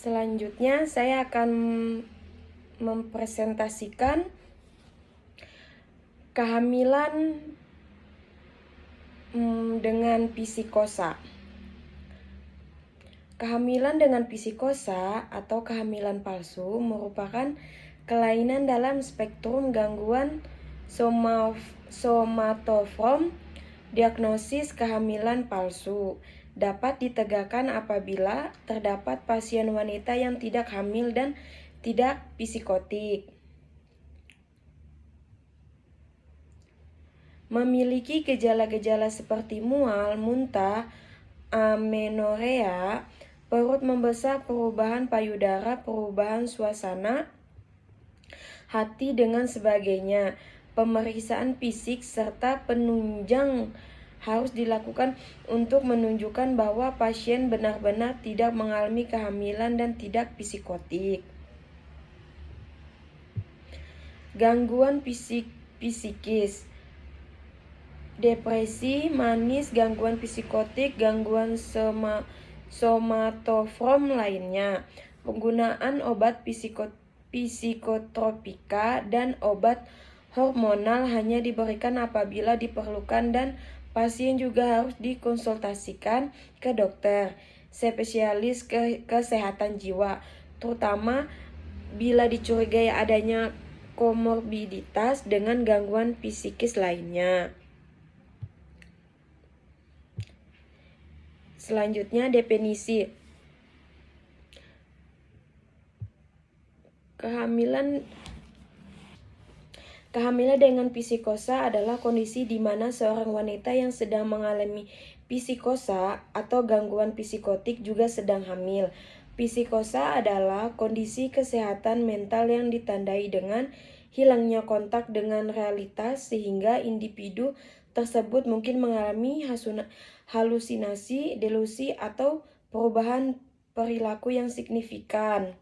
Selanjutnya saya akan mempresentasikan kehamilan dengan psikosa. Kehamilan dengan psikosa atau kehamilan palsu merupakan kelainan dalam spektrum gangguan somatoform. Diagnosis kehamilan palsu dapat ditegakkan apabila terdapat pasien wanita yang tidak hamil dan tidak psikotik, memiliki gejala-gejala seperti mual, muntah, amenorea, perut membesar, perubahan payudara, perubahan suasana hati, dengan sebagainya. Pemeriksaan fisik serta penunjang harus dilakukan untuk menunjukkan bahwa pasien benar-benar tidak mengalami kehamilan dan tidak psikotik. Gangguan psikis, depresi, manis, gangguan psikotik, gangguan somatoform lainnya. Penggunaan obat psikotropika dan obat hormonal hanya diberikan apabila diperlukan, dan pasien juga harus dikonsultasikan ke dokter spesialis kesehatan jiwa, terutama bila dicurigai adanya komorbiditas dengan gangguan psikis lainnya. Selanjutnya, definisi. Kehamilan dengan psikosa adalah kondisi di mana seorang wanita yang sedang mengalami psikosa atau gangguan psikotik juga sedang hamil. Psikosa adalah kondisi kesehatan mental yang ditandai dengan hilangnya kontak dengan realitas sehingga individu tersebut mungkin mengalami halusinasi, delusi, atau perubahan perilaku yang signifikan.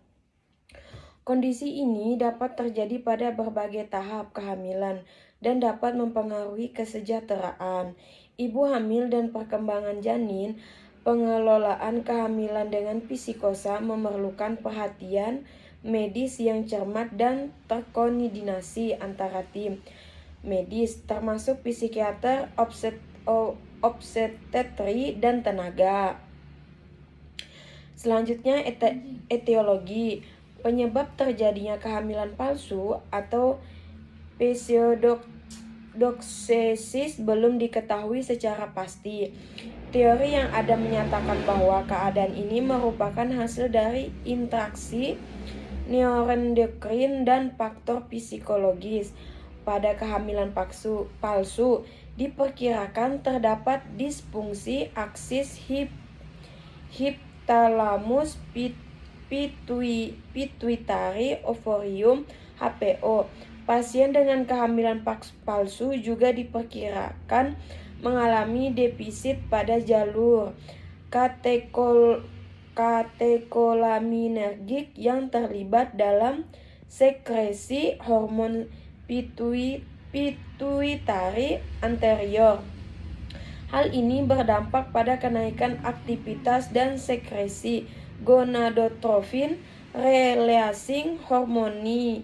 Kondisi ini dapat terjadi pada berbagai tahap kehamilan dan dapat mempengaruhi kesejahteraan ibu hamil dan perkembangan janin. Pengelolaan kehamilan dengan psikosa memerlukan perhatian medis yang cermat dan terkoordinasi antara tim medis, termasuk psikiater, obstetri, dan tenaga. Selanjutnya, etiologi. Penyebab terjadinya kehamilan palsu atau pseudoksesis belum diketahui secara pasti. Teori yang ada menyatakan bahwa keadaan ini merupakan hasil dari interaksi neuroendokrin dan faktor psikologis. Pada kehamilan palsu diperkirakan terdapat disfungsi aksis hipotalamus pituitari ovarium (HPO). Pasien dengan kehamilan palsu juga diperkirakan mengalami defisit pada jalur katekolaminергik yang terlibat dalam sekresi hormon pituitari anterior. Hal ini berdampak pada kenaikan aktivitas dan sekresi gonadotrofin, releasing hormoni,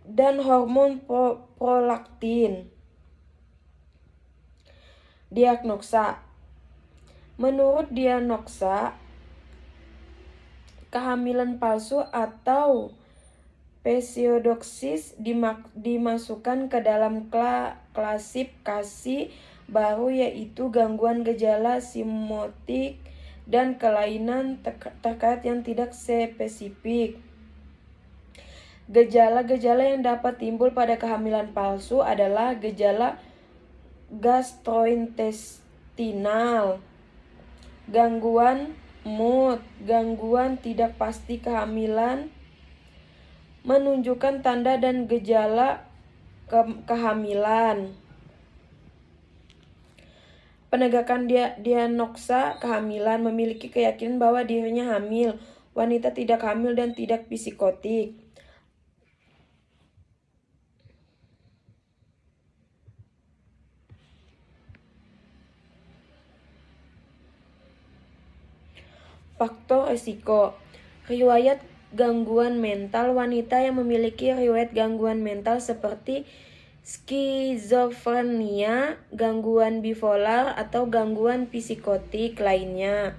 dan hormon prolaktin. Diagnosa. Menurut diagnosa, kehamilan palsu atau pseudoksis dimasukkan ke dalam klasifikasi baru, yaitu gangguan gejala psikotik dan kelainan terkait yang tidak spesifik. Gejala-gejala yang dapat timbul pada kehamilan palsu adalah gejala gastrointestinal, gangguan mood, gangguan tidak pasti kehamilan, menunjukkan tanda dan gejala kehamilan. Penegakan diagnosa kehamilan memiliki keyakinan bahwa dirinya hamil, wanita tidak hamil, dan tidak psikotik. Faktor risiko. Riwayat gangguan mental. Wanita yang memiliki riwayat gangguan mental seperti skizofrenia, gangguan bipolar, atau gangguan psikotik lainnya.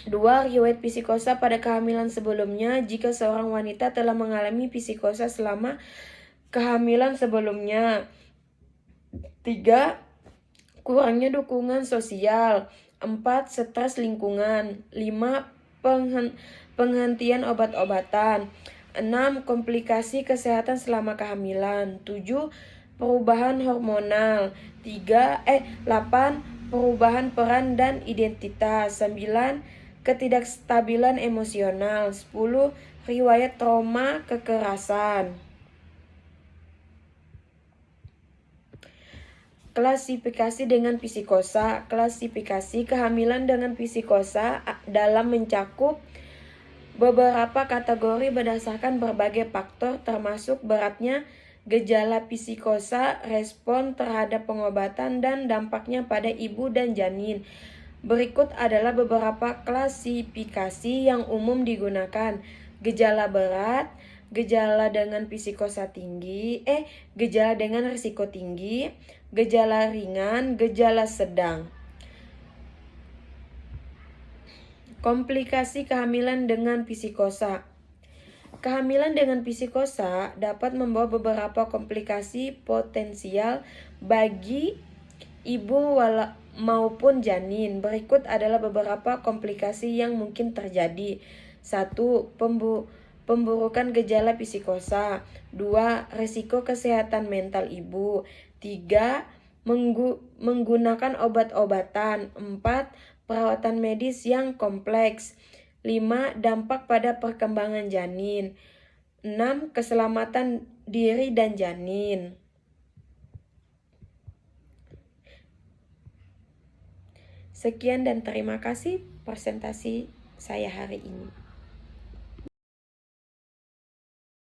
2. Riwayat psikosa pada kehamilan sebelumnya. Jika seorang wanita telah mengalami psikosa selama kehamilan sebelumnya. 3. Kurangnya dukungan sosial. 4. Stres lingkungan. 5. Penghentian obat-obatan. 6. Komplikasi kesehatan selama kehamilan. 7. Perubahan hormonal. 8. Perubahan peran dan identitas. 9. Ketidakstabilan emosional. 10. Riwayat trauma kekerasan. Klasifikasi dengan psikosa. Klasifikasi kehamilan dengan psikosa dalam mencakup beberapa kategori berdasarkan berbagai faktor termasuk beratnya gejala psikosa, respon terhadap pengobatan, dan dampaknya pada ibu dan janin. Berikut adalah beberapa klasifikasi yang umum digunakan. Gejala berat, gejala dengan psikosa tinggi, gejala dengan risiko tinggi, gejala ringan, gejala sedang. Komplikasi kehamilan dengan psikosa. Kehamilan dengan psikosa dapat membawa beberapa komplikasi potensial bagi ibu maupun janin. Berikut adalah beberapa komplikasi yang mungkin terjadi. 1. Pemburukan gejala psikosa. 2. Risiko kesehatan mental ibu. 3. Menggunakan obat-obatan. 4. Perawatan medis yang kompleks. 5. Dampak pada perkembangan janin. 6. Keselamatan diri dan janin. Sekian dan terima kasih presentasi saya hari ini.